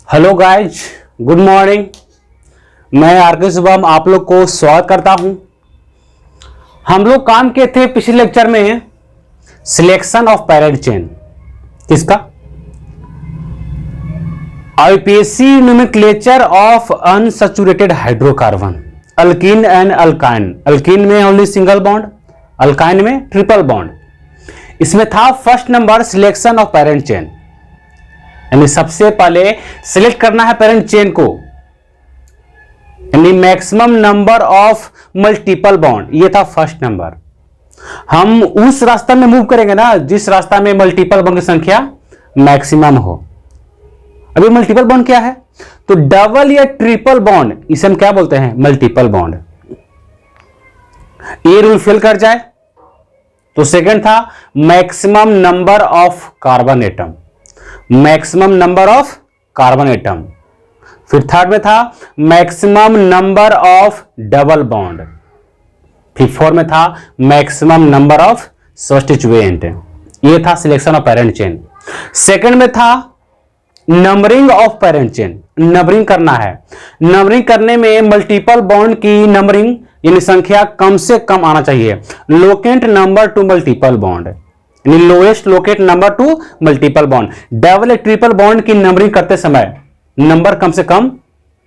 Hello guys, good morning. मैं R K Shubham आप लोग को स्वागत करता हूं। हम लोग काम किए थे पिछले लेक्चर में सिलेक्शन ऑफ पैरेंट चेन। किसका? IPSC nomenclature of unsaturated hydrocarbon, alkyne and alkyne. Alkyne में ओनली सिंगल बॉन्ड, अल्काइन में ट्रिपल बॉन्ड। इसमें था first number selection of parent chain, यानी सबसे पहले सिलेक्ट करना है पेरेंट चेन को, यानी maximum number of multiple bond. ये था फर्स्ट नंबर। हम उस रास्ता में मूव करेंगे ना जिस रास्ता में मल्टीपल बॉन्ड की संख्या मैक्सिमम हो। अभी मल्टीपल बॉन्ड क्या है? तो डबल या ट्रिपल बॉन्ड, इसे हम क्या बोलते हैं? Multiple bond. ये रूल फेल कर जाए तो सेकंड था maximum number of carbon atom, maximum number of carbon atom. फिर थर्ड में था maximum number of double bond. फिर फोर्थ में था मैक्सिमम नंबर ऑफ सब्स्टिट्यूएंट। ये था selection of parent chain. Second में था numbering of parent chain. Numbering करना है। नंबरिंग करने में मल्टीपल बॉन्ड की नंबरिंग यानी संख्या कम से कम आना चाहिए। Locant number two multiple bond, lowest locate number two multiple bond. Double triple bond की नंबरिंग करते समय नंबर कम से कम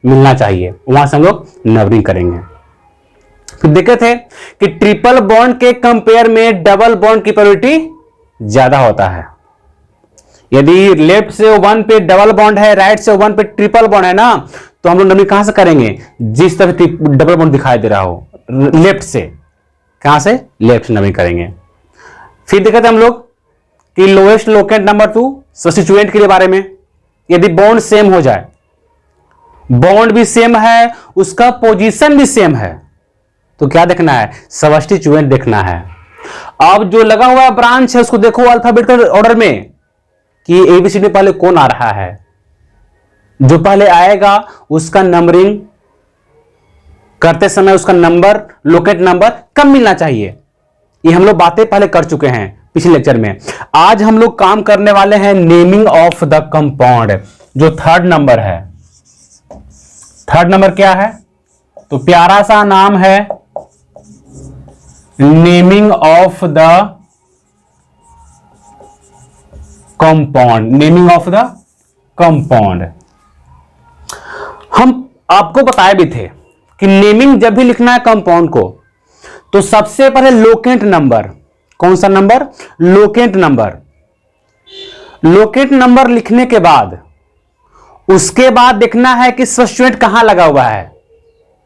मिलना चाहिए, वहां से हम लोग नंबरिंग करेंगे। फिर देखे थे कि ट्रिपल बॉन्ड के कंपेयर में डबल बॉन्ड की प्रोबेबिलिटी ज्यादा होता है। यदि लेफ्ट से वन पे डबल बॉन्ड है, राइट से वन पे ट्रिपल बॉन्ड है ना, तो हम लोग नंबरिंग कहां से करेंगे? जिस तरह डबल बॉन्ड दिखाई दे रहा हो, लेफ्ट से। कहां से? लेफ्ट से नंबरिंग करेंगे। फिर देखते हम लोग कि lowest locant number two substituent के बारे में। यदि बॉन्ड सेम हो जाए, बॉन्ड भी सेम है, उसका पोजीशन भी सेम है, तो क्या देखना है? सब्स्टिट्यूएंट देखना है। अब जो लगा हुआ ब्रांच है उसको देखो अल्फाबेटिकल ऑर्डर में कि एबीसीडी में पहले कौन आ रहा है। जो पहले आएगा उसका नंबरिंग करते समय उसका नंबर, लोकेट नंबर कम मिलना चाहिए। ये हम लोग बातें पहले कर चुके हैं पिछले लेक्चर में। आज हम लोग काम करने वाले हैं नेमिंग ऑफ द कंपाउंड, जो थर्ड नंबर है। थर्ड नंबर क्या है? तो प्यारा सा नाम है naming of the compound. Naming of the compound. हम आपको बताए भी थे कि नेमिंग जब भी लिखना है कंपाउंड को तो सबसे पहले लोकेंट नंबर। कौन सा number? Locant number. Locant number लिखने के बाद उसके बाद देखना है कि सब्स्टिट्यूएंट कहां लगा हुआ है।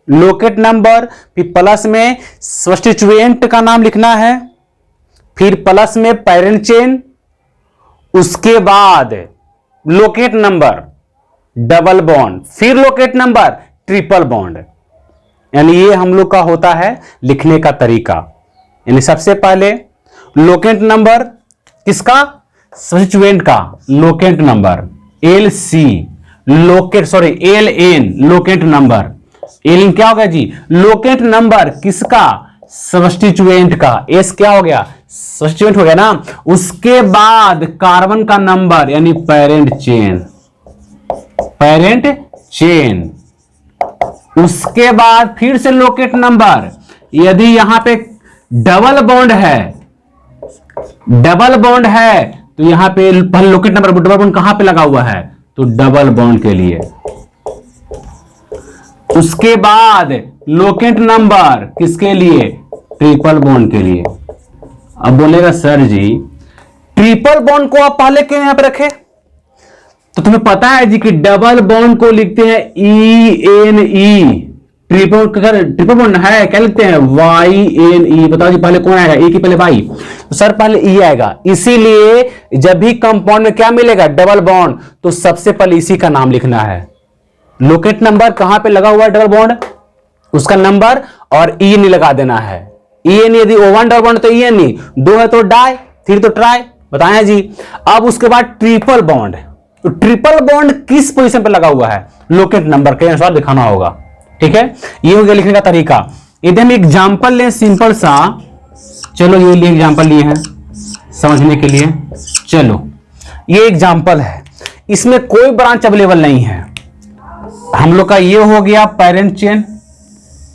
लोकेंट नंबर, फिर प्लस में सब्स्टिट्यूएंट का नाम लिखना है, फिर प्लस में पेरेंट चेन, उसके बाद लोकेंट नंबर डबल बॉन्ड, फिर लोकेंट नंबर ट्रिपल बॉन्ड। यानी ये हम लोग का होता है लिखने का तरीका। यानी सबसे पहले लोकेंट नंबर किसका? सब्स्टिट्यूएंट का locant number LC, LN locant number. LN क्या हो गया जी? लोकेंट नंबर किसका? सब्स्टिट्यूएंट का। S क्या हो गया? सब्स्टिट्यूएंट हो गया ना। उसके बाद कार्बन का नंबर यानी पेरेंट चेन, पेरेंट चेन। उसके बाद फिर से लोकेट नंबर। यदि यहां पे डबल बॉन्ड है, डबल बॉन्ड है तो यहां पे पहले लोकेट नंबर, डबल बॉन्ड कहां पे लगा हुआ है? तो डबल बॉन्ड के लिए। उसके बाद लोकेट नंबर किसके लिए? ट्रिपल बॉन्ड के लिए। अब बोलेगा सर जी ट्रिपल बॉन्ड को आप पहले क्यों यहां पे रखे? तो तुम्हें पता है जी कि डबल बॉन्ड को लिखते हैं ENE। ट्रिपल बॉन्ड है क्या लिखते हैं? YNE। बताओ जी पहले कौन आएगा? E की पहले Y, तो सर पहले E आएगा। इसीलिए जब भी कंपाउंड में क्या मिलेगा? डबल बॉन्ड, तो सबसे पहले इसी का नाम लिखना है। लोकेट नंबर कहां पे लगा हुआ है डबल बॉन्ड, उसका नंबर, और ENE लगा देना है। ENE यदि O1 डबल बॉन्ड तो ENE, 2 है तो डाई, 3 तो ट्राई। बताएं जी। अब उसके बाद ट्रिपल बॉन्ड, तो ट्रिपल बॉन्ड किस पोजीशन पे लगा हुआ है? लोकेट नंबर के अनुसार दिखाना होगा। ठीक है, ये हो गया लिखने का तरीका। यदि हम एग्जांपल लें सिंपल सा, चलो ये एग्जांपल लिए हैं समझने के लिए। चलो ये एग्जांपल है। इसमें कोई ब्रांच अवेलेबल नहीं है। हम लोग का ये हो गया पेरेंट चेन,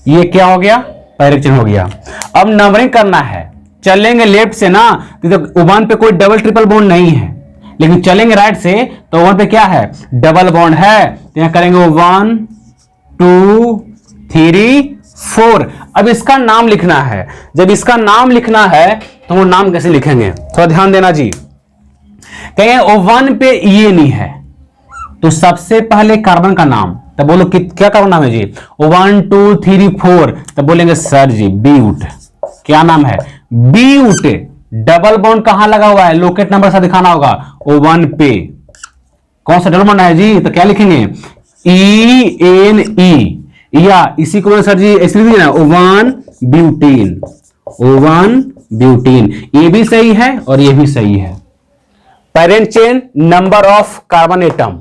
ये क्या हो गया, पेरेंट चेन हो गया। अब नंबरिंग करना है, चलेंगे लेफ्ट से ना तो वन पे कोई डबल ट्रिपल बॉन्ड नहीं है, लेकिन चलेंगे राइट से तो वन पे क्या है, डबल बॉन्ड है। तो यहां करेंगे 1 2 3 4। अब इसका नाम लिखना है। जब इसका नाम लिखना है तो वो नाम कैसे लिखेंगे, थोड़ा ध्यान देना जी। कहेंगे O1 पे ये नहीं है तो सबसे पहले कार्बन का नाम, तब बोलो क्या कार्बन नाम है जी, 1 2 3 4। तब बोलेंगे सर जी ब्यूट, क्या नाम है, ब्यूट। डबल बॉन्ड कहां लगा हुआ है, लोकेट नंबर से दिखाना होगा O1 पे। कौन सा डबल बॉन्ड है जी, तो क्या लिखेंगे ENE, या इसी को सर जी ऐसे लिख देना O1 ब्यूटीन, O1 ब्यूटीन। ये भी सही है और ये भी सही है। Parent chain number of carbon atom,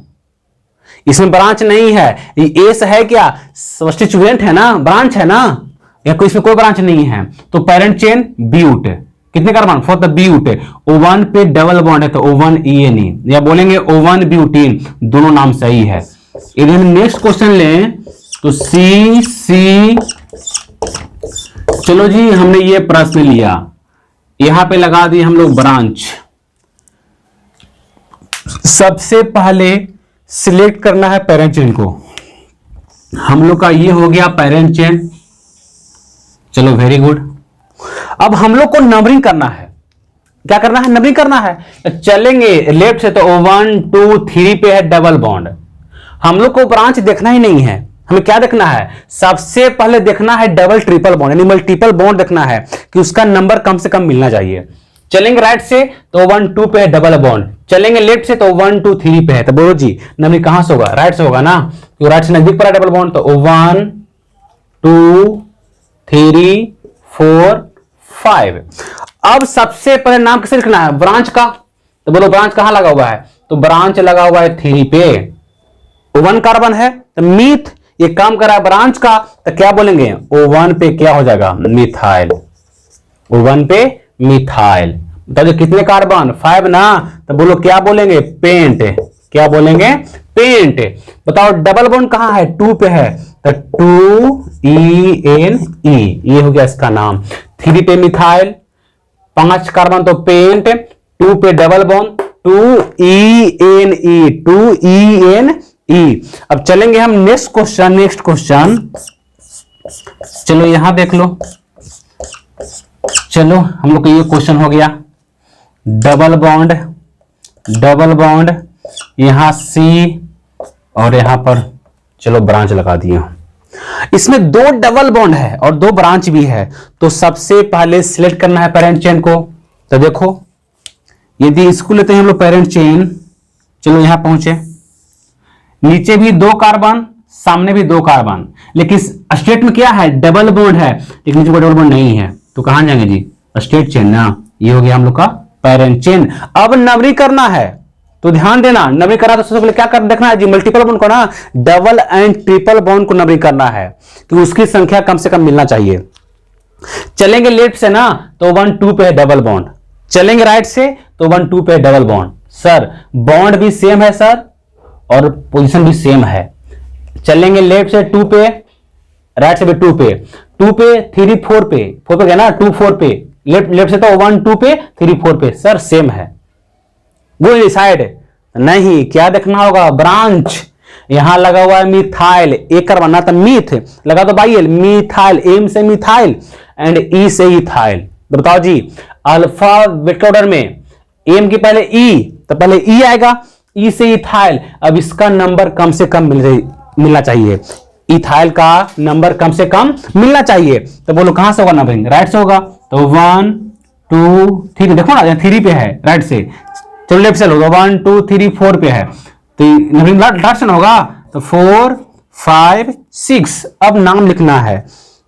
इसमें ब्रांच नहीं है, एस है क्या, सब्स्टिट्यूएंट है ना, ब्रांच है ना, या कोई इसमें कोई ब्रांच नहीं है। तो पेरेंट चेन ब्यूट, कितने कार्बन, फॉर द ब्यूट। O1 पे डबल बॉन्ड है तो O1 ENE, या बोलेंगे O1 ब्यूटीन, दोनों नाम सही है। यदि हम नेक्स्ट क्वेश्चन लें तो सी, चलो जी हमने ये प्रश्न लिया, यहां पे लगा दिए हम लोग ब्रांच। सबसे पहले सिलेक्ट करना है पेरेंट चेन को, हम लोग का ये हो गया पेरेंट चेन, चलो वेरी गुड। अब हम लोग को नंबरिंग करना है, क्या करना है, नंबरिंग करना है। चलेंगे लेफ्ट से तो O1 2 3 पे है डबल बॉन्ड, हम लोग को ब्रांच देखना ही नहीं है, हमें क्या देखना है, सबसे पहले देखना है डबल ट्रिपल बॉन्ड यानी मल्टीपल बॉन्ड देखना है कि उसका नंबर कम से कम मिलना चाहिए। चलेंगे राइट से तो 1 2 पे है डबल बॉन्ड, चलेंगे लेफ्ट से तो 1 2 3 पे है। तो बोलो जी नंबर कहां से होगा, राइट से होगा ना, क्योंकि राइट से नजदीक पड़ा डबल बॉन्ड। तो 1 2 3 4 5। अब सबसे पहले नाम किसे लिखना है, ब्रांच का। तो बोलो ब्रांच कहां लगा हुआ है, तो ब्रांच लगा हुआ है 3 पे, 1 कार्बन है तो मीथ, ये काम कर रहा है ब्रांच का, तो क्या बोलेंगे O1 पे क्या हो जाएगा, मिथाइल, O1 पे मिथाइल। तो कितने कार्बन, 5 ना, तो बोलो क्या बोलेंगे, पेंट, क्या बोलेंगे, पेंट। बताओ डबल बॉन्ड कहां है, 2 पे है तो 2ENE, ये हो गया इसका नाम। 3 पे मिथाइल, 5 कार्बन तो पेंट, 2 पे डबल बॉन्ड 2ENE, 2ENE। अब चलेंगे हम नेक्स्ट क्वेश्चन, चलो यहां देख लो, चलो हम लोग का ये क्वेश्चन हो गया, डबल बॉन्ड यहां C और यहां पर चलो ब्रांच लगा दिया। इसमें 2 डबल बॉन्ड है और 2 ब्रांच भी है, तो सबसे पहले सिलेक्ट करना है पेरेंट चेन को। तो देखो यदि इसको लेते हैं हम लोग पेरेंट चेन, चलो यहां पहुंचे, नीचे भी 2 कार्बन, सामने भी 2 कार्बन, लेकिन स्टेट में क्या है, डबल बॉन्ड है, लेकिन नीचे कोई डबल बॉन्ड नहीं है, तो कहां जाएंगे जी, स्टेट चेन ना। ये हो गया हम लोग का पेरेंट चेन। अब नंबरिंग करना है, तो ध्यान देना, नंबरिंग करना तो सबसे पहले क्या कर देखना है जी, मल्टीपल बॉन्ड को ना, डबल एंड ट्रिपल बॉन्ड को नंबरिंग करना है, तो उसकी संख्या कम से कम मिलना चाहिए। चलेंगे लेफ्ट से ना तो 1 2 पे है डबल बॉन्ड, चलेंगे राइट से तो 1 2 पे है डबल बॉन्ड। सर बॉन्ड भी सेम है सर और पोजीशन भी सेम है। चलेंगे लेफ्ट से 2 पे, राइट से भी 2 पे, 2 पे 3 4 पे, 4 पे गया ना, 2 4 पे, लेफ्ट से तो 1 2 पे 3 4 पे, सर सेम है। वो डिसाइड नहीं, क्या देखना होगा, ब्रांच। यहां लगा हुआ है मिथाइल, एक करवाना था मीथ, लगा तो बाई मिथाइल, एम से मिथाइल एंड ई से इथाइल। तो बताओ जी अल्फाबेट ऑर्डर में एम की पहले ई, तो पहले ई आएगा, ई से इथाइल। अब इसका नंबर कम से कम मिलना चाहिए, इथाइल का नंबर कम से कम मिलना चाहिए। तो बोलो कहां से होगा नंबरिंग, राइट से होगा। तो 1 2 3, देखो ना 3 पे है राइट से, चलो लेफ्ट से लो, 1 2 3 4 पे है, तो नंबरिंग राइट से होगा। तो 4 5 6। अब नाम लिखना है,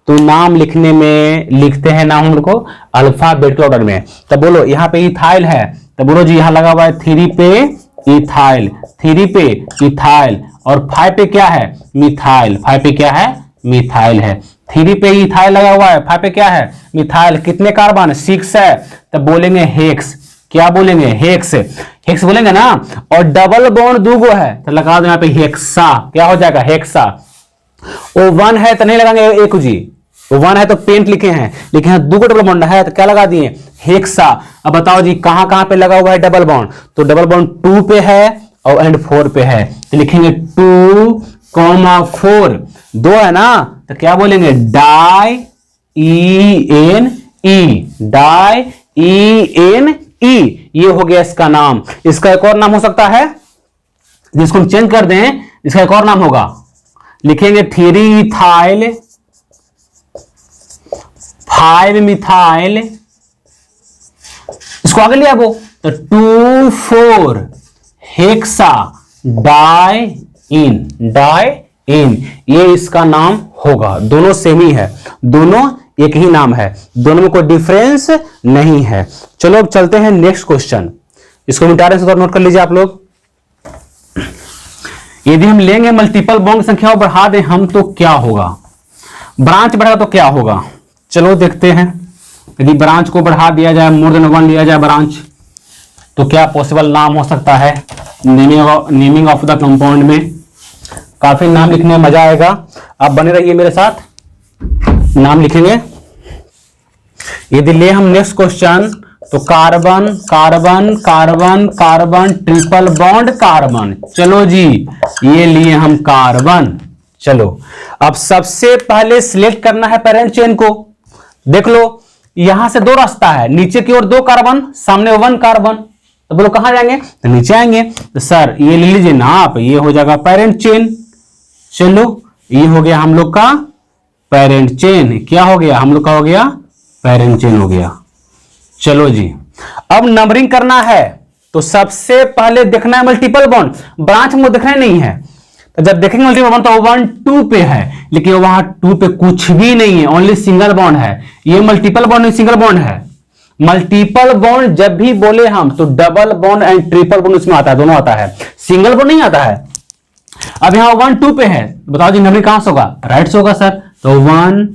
तो नाम लिखने में लिखते हैं नाम हम लोग को अल्फाबेट ऑर्डर में। तो बोलो यहाँ पे इथाइल है, तो बोलो जी यहाँ लगा हुआ है 3 पे इथाइल, 3 पे इथाइल, और 5 पे क्या है, मिथाइल, 5 पे क्या है, मिथाइल है। 3 पे इथाइल लगा हुआ है, 5 पे क्या है, मिथाइल। कितने कार्बन, 6 है, तो बोलेंगे हेक्स, क्या बोलेंगे? हेक्स। हेक्स बोलेंगे ना। और डबल बॉन्ड दूगो है तो लगा दो यहां पे हेक्सा, क्या हो जाएगा? हेक्सा। ओ वन है तो नहीं लगाएंगे एक जी, वो वन है तो पेंट लिखे हैं, लेकिन यहां दूगो डबल बॉन्ड है तो क्या लगा दिए? हेक्सा। अब बताओ जी कहां कहां पे लगा हुआ है डबल बॉन्ड? तो डबल बॉन्ड 2 पे है और एंड 4 पे है, तो लिखेंगे 2,4। 2 है ना तो क्या बोलेंगे? Di ENE, di ENE। ये हो गया इसका नाम। इसका एक और नाम हो सकता है जिसको हम चेंज कर दें, इसका एक और नाम होगा, लिखेंगे 3-इथाइल 5-मिथाइल। इसको आगे लिया वो तो 2,4 हेक्सा डाइइन, डाइइन ये इसका नाम होगा। दोनों सेम ही है, दोनों एक ही नाम है, दोनों में कोई डिफरेंस नहीं है। चलो अब चलते हैं नेक्स्ट क्वेश्चन। इसको मिटा से नोट कर लीजिए आप लोग। यदि हम लेंगे मल्टीपल बॉन्ड संख्या बढ़ा दें हम तो क्या होगा? ब्रांच बढ़ा तो क्या होगा? चलो देखते हैं। यदि ब्रांच को बढ़ा दिया जाए, मोर देन 1 लिया जाए ब्रांच, तो क्या पॉसिबल नाम हो सकता है? नेमिंग ऑफ द कंपाउंड में काफी नाम लिखने में मजा आएगा। आप बने रहिए मेरे साथ, नाम लिखेंगे। यदि ले हम नेक्स्ट क्वेश्चन तो carbon carbon carbon carbon triple bond carbon. चलो जी ये लिए हम कार्बन। चलो अब सबसे पहले सिलेक्ट करना है पेरेंट चेन को। देख लो यहां से 2 रास्ता है, नीचे की ओर 2 कार्बन, सामने 1 कार्बन। तो बोलो कहां जाएंगे? तो नीचे आएंगे। तो सर ये ले लीजिए ना आप, ये हो जाएगा पेरेंट चेन। चलो ये हो गया हम लोग का पेरेंट चेन। क्या हो गया? हम लोग का हो गया पेरेंट चेन हो गया। चलो जी अब नंबरिंग करना है तो सबसे पहले देखना है मल्टीपल बॉन्ड। ब्रांच में देखना नहीं है, तो जब देखेंगे मल्टीपल बॉन्ड तो 1 2 पे है, लेकिन वहां 2 पे कुछ भी नहीं है, ओनली सिंगल बॉन्ड है। ये मल्टीपल बॉन्ड नहीं सिंगल बॉन्ड है। मल्टीपल बॉन्ड जब भी बोले हम तो double bond and triple bond उसमें आता है, दोनों आता है, सिंगल बॉन्ड नहीं आता है। अब यहां 1 2 पे है, बताओ जी नंबरिंग कहां से होगा? राइट से होगा सर। तो 1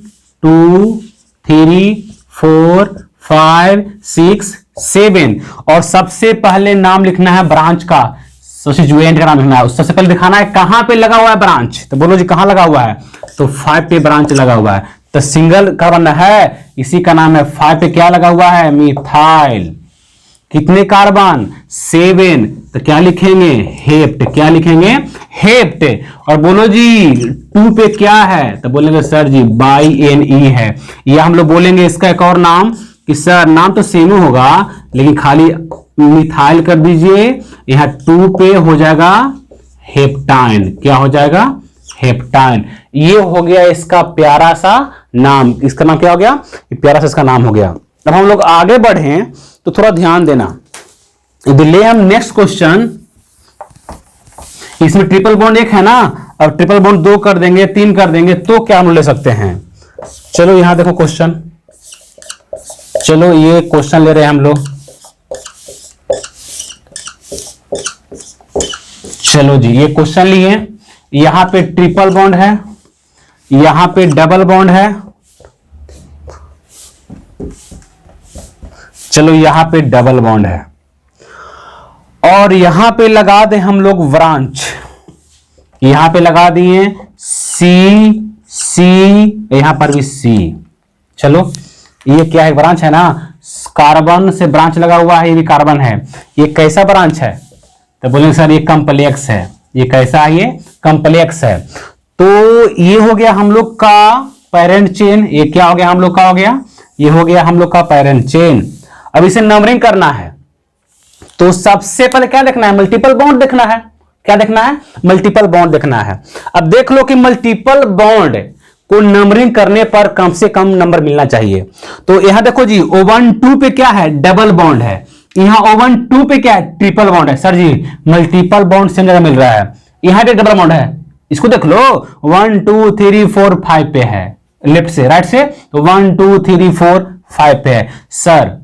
2 3 4 5 6 7 और सबसे पहले नाम लिखना है ब्रांच का, सब्स्टिट्यूएंट का नाम लिखना है। सबसे पहले दिखाना है कहां पे लगा हुआ है ब्रांच। तो बोलो जी कहां लगा हुआ है? तो 5 पे ब्रांच लगा हुआ है। तो सिंगल कार्बन है, इसी का नाम है। 5 पे क्या लगा हुआ है? मिथाइल। कितने कार्बन? 7। तो क्या लिखेंगे? हेप्ट। क्या लिखेंगे? हेप्ट। और बोलो जी 2 पे क्या है? तो बोलेंगे सर जी BNE है। या हम लोग बोलेंगे इसका एक और नाम कि सर नाम तो सेम ही होगा लेकिन खाली मिथाइल कर दीजिए। यहां 2 पे हो जाएगा हेप्टाइन। क्या हो जाएगा? हेप्टाइन। ये हो गया इसका प्यारा सा नाम। इसका नाम क्या हो गया? प्यारा सा इसका नाम हो गया। अब हम लोग आगे बढ़े तो थोड़ा ध्यान देना। यदि ले हम नेक्स्ट क्वेश्चन, इसमें ट्रिपल बॉन्ड 1 है ना, अब ट्रिपल बॉन्ड 2 कर देंगे, 3 कर देंगे तो क्या हम ले सकते हैं? चलो यहां देखो क्वेश्चन। चलो ये क्वेश्चन ले रहे हैं हम लोग। चलो जी ये क्वेश्चन लिए, यहां पे ट्रिपल बॉन्ड है, यहां पे डबल बॉन्ड है। चलो यहां पे डबल बॉन्ड है और यहां पे लगा दें हम लोग ब्रांच। यहां पे लगा दिए C, यहां पर भी C। चलो ये क्या है? ब्रांच है ना, कार्बन से ब्रांच लगा हुआ है, ये भी कार्बन है। ये कैसा ब्रांच है? तो बोलेंगे सर ये कॉम्प्लेक्स है। ये कैसा है? ये कॉम्प्लेक्स है। तो ये हो गया हम लोग का पेरेंट चेन। ये क्या हो गया? हम लोग का हो गया, ये हो गया हम लोग का पेरेंट चेन। अब इसे नंबरिंग करना है तो सबसे पहले क्या देखना है? मल्टीपल बॉन्ड देखना है। क्या देखना है? मल्टीपल बॉन्ड देखना है। अब देख लो कि मल्टीपल बॉन्ड को नंबरिंग करने पर कम से कम नंबर मिलना चाहिए। तो यहां देखो जी O1 2 पे क्या है? डबल बॉन्ड है। यहां O1 2 पे क्या है? ट्रिपल बॉन्ड है। सर जी मल्टीपल बॉन्ड सेम जगह मिल रहा है, यहां पे डबल बॉन्ड है। इसको देख लो 1 2 3 4 5 पे है, लेफ्ट से राइट से, तो 1 2 3 4 5 पे है। सर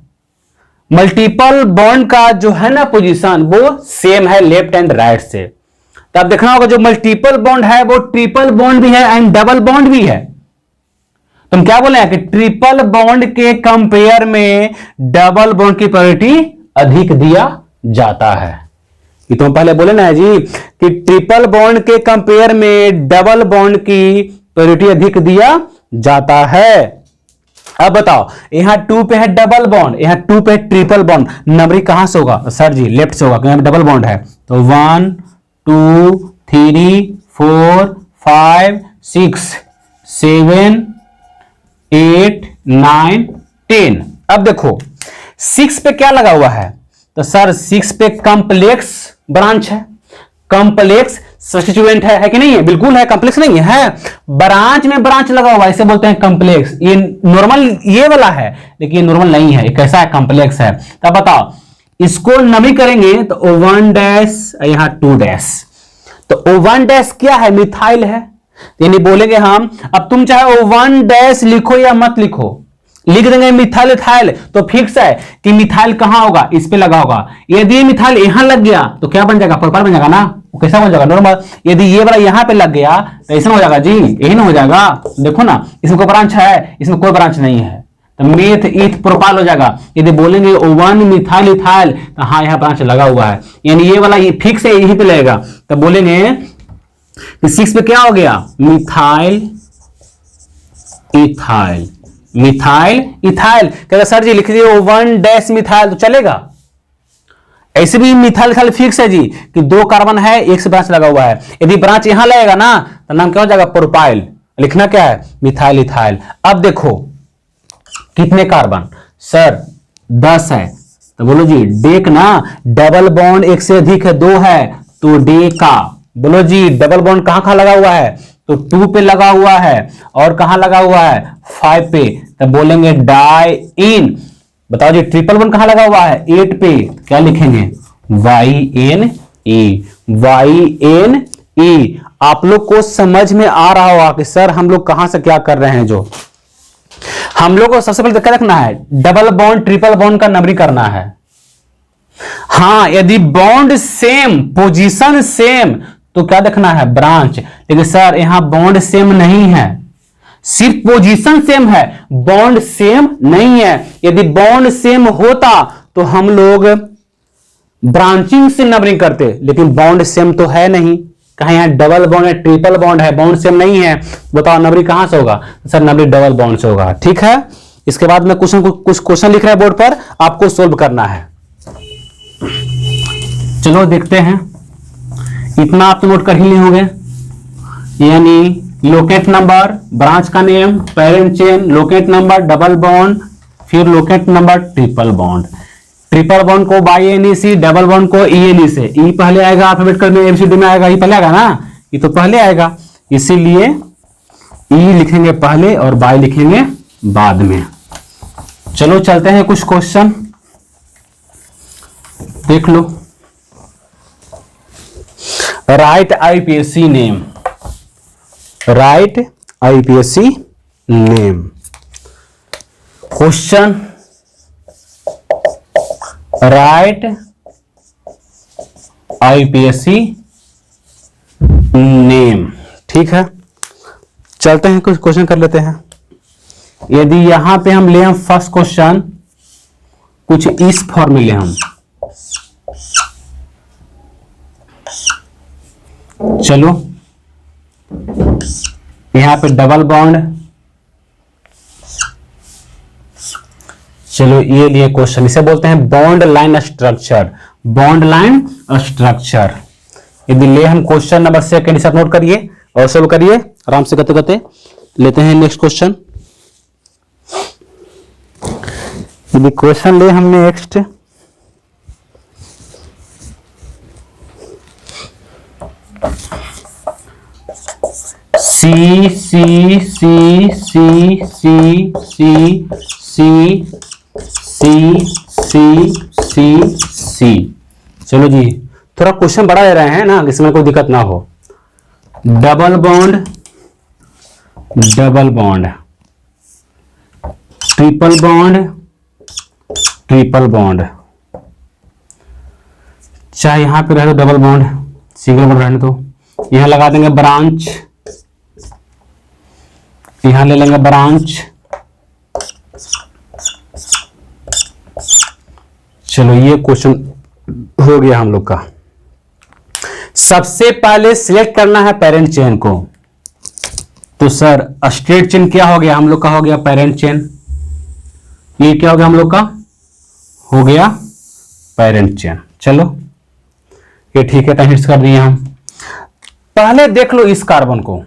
मल्टीपल बॉन्ड का जो है ना पोजीशन वो सेम है लेफ्ट एंड राइट से। तो आप देखना होगा जो मल्टीपल बॉन्ड है वो ट्रिपल बॉन्ड भी है एंड डबल बॉन्ड भी है। तो हम क्या बोले हैं कि ट्रिपल बॉन्ड के कंपेयर में डबल बॉन्ड की प्रायोरिटी अधिक दिया जाता है। ये तो पहले बोले ना जी कि ट्रिपल बॉन्ड के कंपेयर में डबल बॉन्ड की प्रायोरिटी अधिक दिया जाता है। अब बताओ, यहां 2 पे है डबल बॉन्ड, यहां 2 पे ट्रिपल बॉन्ड, नंबरिंग कहां से होगा सर जी? लेफ्ट से होगा क्योंकि डबल बॉन्ड है। तो 1 2 3 4 5 6 7 8 9 10। अब देखो 6 पे क्या लगा हुआ है? तो सर 6 पे कॉम्प्लेक्स ब्रांच है, कॉम्प्लेक्स सब्स्टिट्यूएंट है कि नहीं है? बिल्कुल है, कॉम्प्लेक्स नहीं है, ब्रांच में ब्रांच लगा हुआ है, इसे बोलते हैं कॉम्प्लेक्स। ये नॉर्मल ये वाला है, लेकिन ये नॉर्मल नहीं है, ये कैसा है? कॉम्प्लेक्स है। तो बताओ इसको नमी करेंगे तो O1 डैश, यहां 2 डैश, तो O1 डैश क्या है? मिथाइल है, यानी बोलेंगे हम, अब तुम चाहे O1 डैश लिखो या मत लिखो, लिख देंगे मिथाइल इथाइल, तो फिक्स है कि मिथाइल कहां होगा? इस पे लगा होगा। यदि मिथाइल यहां लग गया तो क्या बन जाएगा? प्रोपाइल बन जाएगा ना। वो कैसा बन जाएगा? नॉर्मल। यदि ये वाला यहां पे लग गया तो ऐसा हो जाएगा जी, यही ना हो जाएगा। देखो ना, इसमें कोई ब्रांच है? इसमें कोई ब्रांच नहीं है, तो मेथ ईथ प्रोपाइल हो जाएगा। यदि बोलेंगे O1 मिथाइल इथाइल, तो हाँ यहाँ ब्रांच लगा हुआ है, यानी ये वाला ये फिक्स है, यहीं पे लगेगा। तो बोलेंगे कि 6 पे क्या हो गया? Methyl ethyl, methyl ethyl. कहता सर जी लिख दिए O1 डैश मिथाइल, तो चलेगा? ऐसे भी मिथाइल इथाइल फिक्स है जी कि 2 कार्बन है, एक से ब्रांच लगा हुआ है। यदि ब्रांच यहां लगेगा ना तो नाम क्या हो जाएगा? प्रोपाइल। लिखना क्या है? Methyl ethyl. अब देखो कितने कार्बन? सर 10 है, तो बोलो जी डेक ना, डबल बॉन्ड एक से अधिक है, 2 है, तो डेका। बोलो जी डबल बॉन्ड कहां कहां लगा हुआ है? तो 2 पे लगा हुआ है, और कहां लगा हुआ है? 5 पे, तब बोलेंगे डाई इन। बताओ जी ट्रिपल बॉन्ड कहां लगा हुआ है? 8 पे, क्या लिखेंगे? YNE, YNE। आप लोग को समझ में आ रहा होगा कि सर हम लोग कहां से क्या कर रहे हैं। जो हम लोग को सबसे पहले क्या रखना है? डबल बॉन्ड ट्रिपल बॉन्ड का नंबरिंग करना है। हां, यदि बॉन्ड सेम, पोजीशन सेम, तो क्या देखना है? ब्रांच। लेकिन सर यहां बॉन्ड सेम नहीं है, सिर्फ पोजीशन सेम है, बॉन्ड सेम नहीं है। यदि बॉन्ड सेम होता तो हम लोग ब्रांचिंग से नंबरिंग करते, लेकिन बॉन्ड सेम तो है नहीं। कहा यहां डबल बॉन्ड है, ट्रिपल बॉन्ड है, बॉन्ड सेम नहीं है, बताओ नंबरिंग कहां से होगा? सर नंबरिंग डबल बॉन्ड से होगा। ठीक है, इसके बाद में कुछ क्वेश्चन लिख रहा है बोर्ड पर, आपको सोल्व करना है। चलो देखते हैं, इतना आप तो नोट कर ही लिए होंगे, यानी लोकेट नंबर, ब्रांच का name, parent chain, locate number, double bond, फिर locate number triple bond. Triple bond को by N C, double bond को ई से। ई पहले आएगा, अल्फाबेटिकल में एबीसीडी में आएगा, ई पहले आएगा ना, ये तो पहले आएगा, इसीलिए ई लिखेंगे पहले और बाई लिखेंगे बाद में। चलो चलते हैं, कुछ क्वेश्चन देख लो। Right IPSC name, right IPSC name. Question right IPSC name. ठीक है, चलते हैं, कुछ क्वेश्चन कर लेते हैं। यदि यहां पे हम ले, हम फर्स्ट क्वेश्चन कुछ इस फॉर्म में ले, हम चलो यहां पे डबल बॉन्ड, चलो ये लिए क्वेश्चन, इसे बोलते हैं bond line structure, bond line structure. यदि ले हम क्वेश्चन नंबर 2 साथ नोट करिए और सोल्व करिए आराम से करते करते। लेते हैं नेक्स्ट क्वेश्चन। यदि क्वेश्चन ले हमने नेक्स्ट, सी सी सी सी सी सी सी सी सी सी सी। चलो जी, थोड़ा क्वेश्चन बड़ा ले रहे हैं ना, इसमें कोई दिक्कत ना हो। Double bond, double bond, triple bond, triple bond, चाहे यहां पे रहे तो डबल बॉन्ड, सिंगल बॉन्ड रहने तो यहां लगा देंगे ब्रांच, यहां ले लेंगे ब्रांच, चलो ये क्वेश्चन हो गया हम लोग का। सबसे पहले सिलेक्ट करना है पेरेंट चेन को। तो सर स्ट्रेट चेन क्या हो गया हम लोग का? हो गया पेरेंट चेन। ये क्या हो गया हम लोग का? हो गया पेरेंट चेन। चलो ये ठीक है, टाइम कर दिए हम। पहले देख लो इस कार्बन को,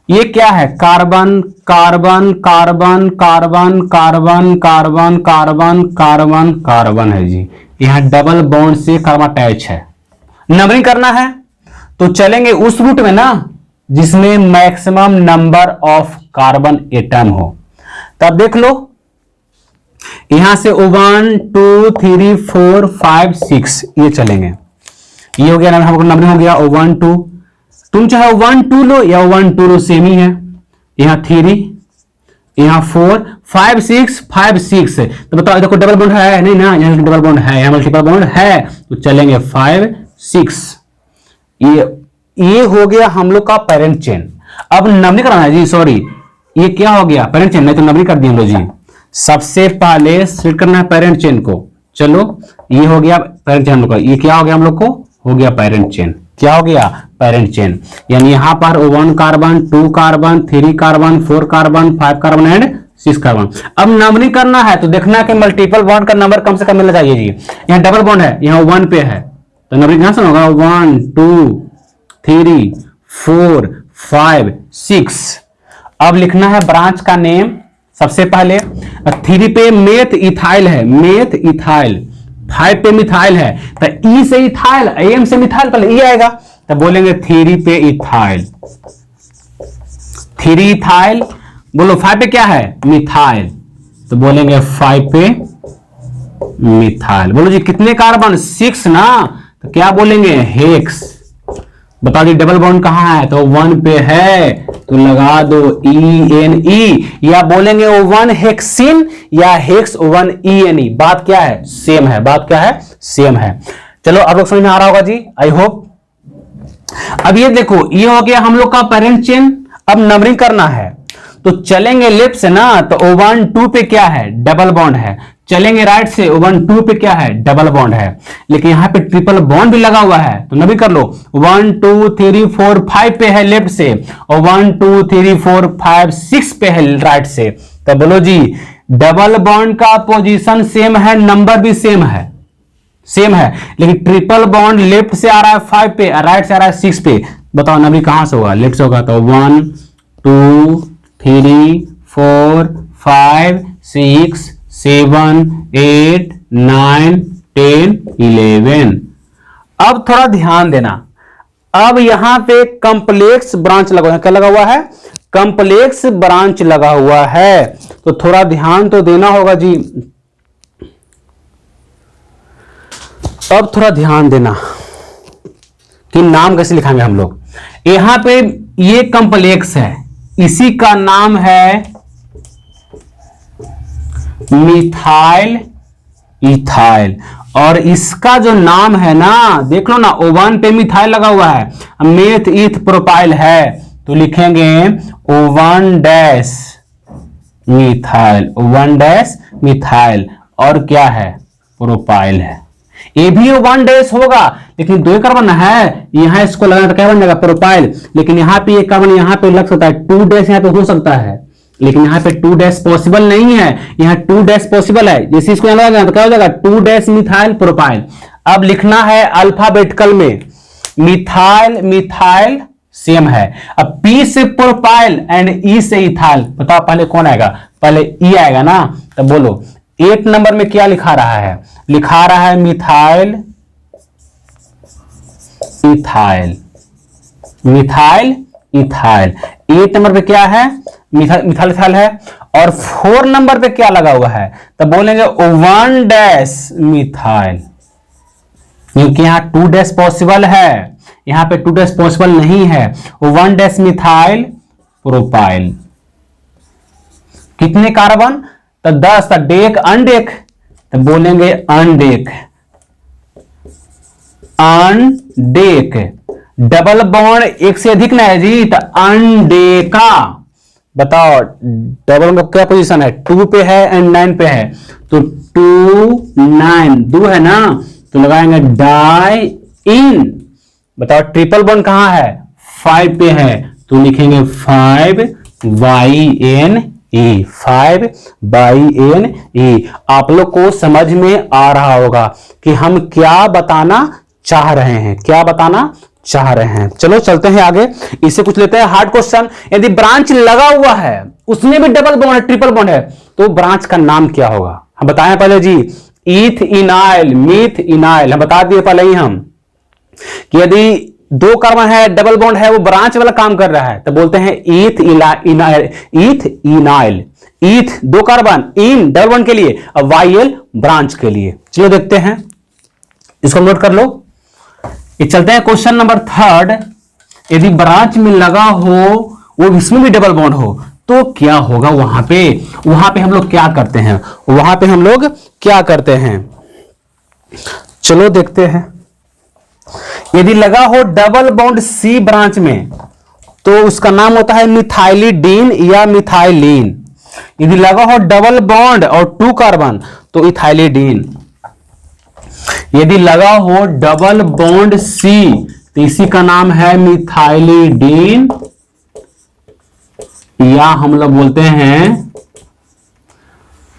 ये क्या है? Carbon carbon carbon carbon carbon carbon carbon carbon carbon है जी। यहां डबल बॉन्ड से कार्बन अटैच है। नंबरिंग करना है तो चलेंगे उस रूट में ना जिसमें maximum number of carbon atom हो। तब देख लो यहां से 1 2 3 4 5 6 ये चलेंगे। ये हो गया ना, हमको नंबरिंग हो गया 1 2। तुम चाहे 1 2 लो या 1 2 लो, सेम ही है। यहां 3, यहां 4 5 6 5 6 तो बताओ देखो डबल बॉन्ड है नहीं ना? यहां डबल बॉन्ड है, यहां मल्टीपल बॉन्ड है तो चलेंगे 5 6। ये हो गया हम लोग का पेरेंट चेन। अब नंबरिंग कराना है जी, सॉरी ये क्या हो गया? पेरेंट चेन, नहीं तो नंबरिंग कर दिए हम लोग जी। सबसे पहले सिलेक्ट करना है पेरेंट चेन को। चलो ये हो गया पेरेंट चेन हम लोग का। ये क्या हो गया हम लोग को? हो गया पेरेंट चेन। क्या हो गया? Parent chain. यानी यहां पर 1 carbon 2 carbon 3 carbon 4 carbon 5 carbon and 6 carbon. अब नंबरिंग करना है तो देखना है कि मल्टीपल बॉन्ड का नंबर कम से कम मिलना चाहिए जी। यहां डबल बॉन्ड है, यहां 1 पे है तो नंबरिंग कहां से होगा? 1 2 3 4 5 6। अब लिखना है ब्रांच का नेम। सबसे पहले 3 पे मेथ इथाइल है, मेथ इथाइल। 5 पे मिथाइल है तो ई से इथाइल, एम से मिथाइल, पहले ई आएगा तो बोलेंगे 3 पे इथाइल। 3 इथाइल। बोलो 5 पे क्या है? मिथाइल तो बोलेंगे 5 पे मिथाइल। बोलो जी कितने कार्बन? 6 ना, तो क्या बोलेंगे? हेक्स। बता दी डबल बॉन्ड कहां है? तो 1 पे है तो लगा दो ENE, या बोलेंगे 1 हेक्सिन या हेक्स 1 ENE। बात क्या है? सेम है। बात क्या है? सेम है। चलो आप लोग समझ में आ रहा होगा जी, आई होप। अब ये देखो ये हो गया हम लोग का पेरेंट चेन। अब नंबरिंग करना है तो चलेंगे लेफ्ट से ना तो 1 2 पे क्या है? डबल बॉन्ड है। चलेंगे राइट से 1 2 पे क्या है? डबल बॉन्ड है। लेकिन यहां पे ट्रिपल बॉन्ड भी लगा हुआ है तो नंबरिंग कर लो। 1 2 3 4 5 पे है लेफ्ट से और 1 2 3 4 5 6 पे है राइट से। तो बोलो जी डबल बॉन्ड का पोजीशन सेम है, नंबर भी सेम है, सेम है। लेकिन ट्रिपल बॉन्ड लेफ्ट से आ रहा है 5 पे, राइट से आ रहा है 6 पे। बताओ नंबरिंग कहां से होगा? लेफ्ट से होगा। तो 1 2 3 4 5 6 7 8 9 10 11। अब थोड़ा ध्यान देना। अब यहां पे कंप्लेक्स ब्रांच लगा हुआ है। क्या लगा हुआ है? कंप्लेक्स ब्रांच लगा हुआ है तो थोड़ा ध्यान तो देना होगा जी। अब थोड़ा ध्यान देना कि नाम कैसे लिखाएंगे हम लोग। यहां पे ये कंप्लेक्स है, इसी का नाम है मिथाइल इथाइल। और इसका जो नाम है ना देख लो ना, O1 पे मिथाइल लगा हुआ है, मेथ इथ प्रोपाइल है तो लिखेंगे O1 dash methyl, O1 dash methyl. और क्या है? प्रोपाइल है। ये भी O1 डैश होगा लेकिन 2 कार्बन है, यहां इसको लगाना तो क्या बन जाएगा? प्रोपाइल। लेकिन यहां पे एक कार्बन यहां पे लग सकता है, 2 डैश यहां पे हो सकता है लेकिन यहां पे 2 डैश पॉसिबल नहीं है। यहां 2 डैश पॉसिबल है, जैसे इसको यहां लगाएंगे तो क्या हो जाएगा? 2 डैश मिथाइल प्रोपाइल। अब लिखना है अल्फाबेटिकल में, मिथाइल मिथाइल सेम है। अब P से प्रोपाइल एंड E से इथाइल। बताओ पहले कौन आएगा? पहले E आएगा ना। तो बोलो 8 नंबर में क्या लिखा रहा है? लिखा रहा है methyl ethyl, methyl ethyl. 8 number पे क्या है? मिथाइल इथाइल है। और 4 नंबर पे क्या लगा हुआ है? तो बोलेंगे O1 डैश मिथाइल, क्योंकि यहां 2 डैश पॉसिबल है, यहां पे 2 डैश पॉसिबल नहीं है। O1 dash methyl propyl. कितने कार्बन? तो 10। तो डेक अनडेक तो बोलेंगे अनडेक, अनडेक। डबल बॉन्ड एक से अधिक ना है जी तो अनडेका। बताओ डबल बॉन्ड का क्या पोजीशन है? 2 पे है एंड 9 पे है तो 9 2 है ना, तो लगाएंगे डाई इन। बताओ ट्रिपल बॉन्ड कहां है, 5 पे है, तो लिखेंगे 5YNE 5YNE। आप लोग को समझ में आ रहा होगा कि हम क्या बताना चाह रहे हैं, क्या बताना चाह रहे हैं। चलो चलते हैं आगे, इसे कुछ लेते हैं हार्ड क्वेश्चन। यदि ब्रांच लगा हुआ है, उसमें भी डबल बॉन्ड है, ट्रिपल बॉन्ड है, तो ब्रांच का नाम क्या होगा? हम बताएं पहले जी, ईथ इनाइल, मीथ इनाइल। हम बता दिए पहले ही हम कि यदि 2 कार्बन है, डबल बॉन्ड है, वो ब्रांच वाला काम कर रहा है, तो बोलते हैं ईथ इनाइल, ईथ इनाइल। ईथ 2 कार्बन, इन डबल बॉन्ड के लिए, और वाईएल ब्रांच के लिए। चलो देखते हैं, इसको नोट कर लो। ये चलते हैं क्वेश्चन नंबर 3। यदि ब्रांच में लगा हो, वो इसमें भी डबल बॉन्ड हो, तो क्या होगा वहां पे? वहां पे हम लोग क्या करते हैं, वहां पे हम लोग क्या करते हैं? चलो देखते हैं। यदि लगा हो डबल बॉन्ड सी ब्रांच में, तो उसका नाम होता है मिथाइलिडीन या मिथाइलिन। यदि लगा हो डबल बॉन्ड और 2 कार्बन, तो इथाइलिडीन। यदि लगा हो डबल बॉन्ड सी, तो इसी का नाम है मिथाइलिडीन, या हम लोग बोलते हैं